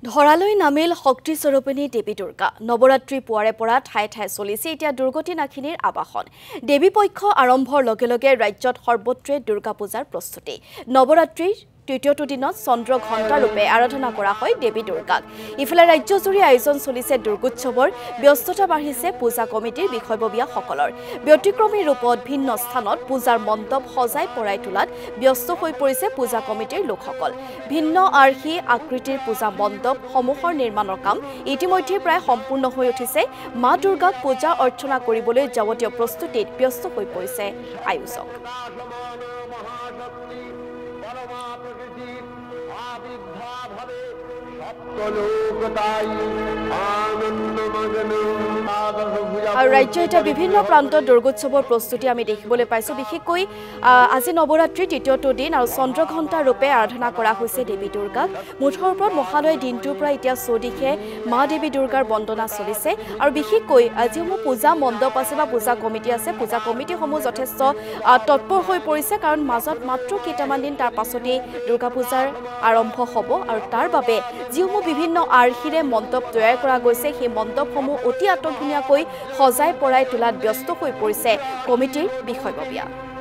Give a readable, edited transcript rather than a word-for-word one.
ধৰালৈ নামিল শক্তি স্বৰূপিনী দেৱী দুৰ্গা নৱৰাত্ৰি পুৱাৰে পৰা ঠাই ঠাই চলিছে এতিয়া দুৰ্গতি নাখিনীৰ আবাসন দেৱী পক্ষ আৰম্ভৰ লগে লগে ৰাজ্যত সৰ্বত্ৰে দুৰ্গা পূজাৰ প্ৰস্তুতি নৱৰাত্ৰিৰ তৃতীয়টো দিনত চন্দ্ৰ ঘণ্টা ৰূপে আৰাধনা কৰা হয় দেৱী দুৰ্গাক ইফালে ৰাজ্যজুৰি আয়োজন চলিছে দুৰ্গোৎসৱৰ ব্যস্ততা বাঢ়িছে পূজা কমিটিৰ বিষয়ববীয়াসকলৰ ব্যতিক্ৰমী ৰূপত ভিন্ন স্থানত পূজাৰ মণ্ডপ সজাই পৰাই তোলাত ব্যস্ত হৈ পৰিছে পূজা কমিটিৰ লোকসকল ভিন্ন আৰ্হি আকৃতিৰ পূজা মণ্ডপ সমূহৰ নিৰ্মাণৰ কাম ইতিমধ্যে প্ৰায় সম্পূৰ্ণ হৈ উঠিছে মা দুৰ্গাক পূজা অৰ্চনা কৰিবলৈ যাৱতীয় প্ৰস্তুতিত ব্যস্ত হৈ পৰিছে আয়োজক আৰু ৰাজ্যৰ এতিয়া বিভিন্ন প্ৰান্তত দুৰ্গোৎসৱৰ প্ৰস্তুতি আমি দেখিবলৈ পাইছো বিশেষকৈ আজি নৱৰাত্ৰিৰ তৃতীয়টো দিন আৰু চন্দ্ৰঘণ্টা ৰূপে আৰাধনা কৰা হৈছে দেৱী দুৰ্গাক মুঠৰ ওপৰত মহালয় দিনটোৰ পৰা এতিয়া চৌদিশে মা দেৱী দুৰ্গাৰ বন্দনা চলিছে আৰু বিশেষকৈ যিসমূহ পূজা মণ্ডপ আছে বা পূজা কমিটি আছে পূজা কমিটিসমূহ যথেষ্ট তৎপৰ হৈ পৰিছে কাৰণ মাজত মাত্ৰ কেইটামান দিন তাৰ পাছতেই দুৰ্গা পূজাৰ আৰম্ভ হ'ব আৰু তাৰ বাবে যিসমূহ বিভিন্ন আৰ্হিৰে মণ্ডপ তৈয়াৰ কৰা গৈছে সেই মণ্ডপসমূহ অতি আটকধুনীয়াকৈ সজাই পৰাই তোলাত ব্যস্ত হৈ পৰিছে কমিটিৰ বিষয়ববীয়া